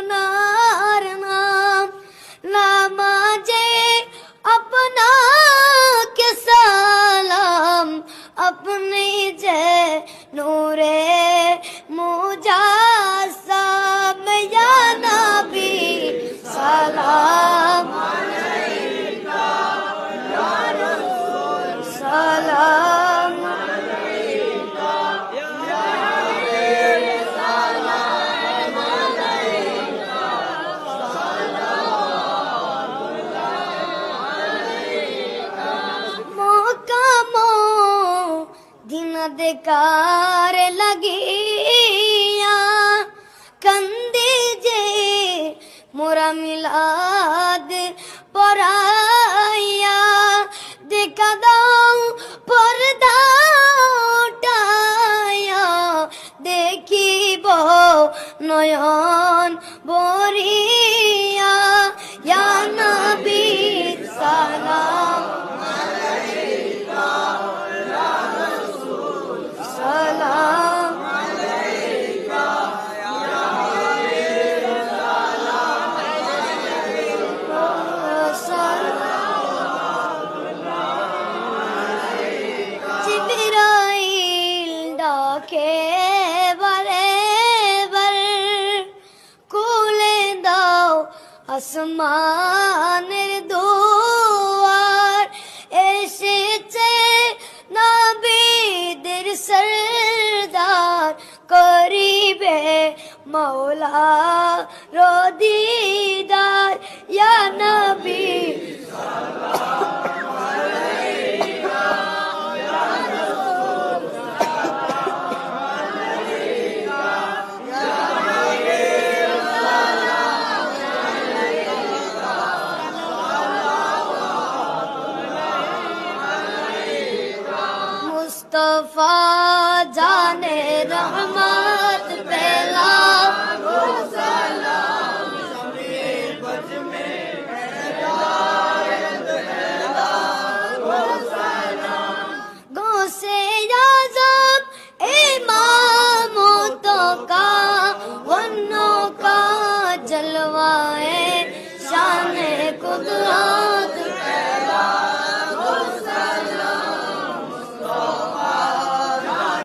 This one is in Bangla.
আপনার নাম নামাজে আপনাকে সালাম আপনি যে নূরে মুজাসসাম ইয়া নবী সালাম আলাইকা ইয়া রাসূল সালাম আলাইকা ইয়া হাবিব সালাম আলাইকা সালামুল্লাহ আলাইকা মোকামো দিন দেকার লাগিয়া কন্দে যে মোরা মিলাদ পরাইয়া দেখা দাও পর্দা উঠাইয়া দেখিব নয়ন বরিয়া ইয়া নবী সালাম আলাইকা ইয়া রাসূল সালাম আলাইকা ইয়া হাবিব সালাম আলাইকা জিবরাইল ডাকে বারে বার খুলে দাও আসমানের দুয়ার এসেছে নবীদের সরদার করিবে মৌলা রদিদার ইয়া নবী मुस्तफा जाने रहमत पेला सलाम ज़मीर बज में हिदायत पैदा सलाम गौसे आज़म इमाम तो का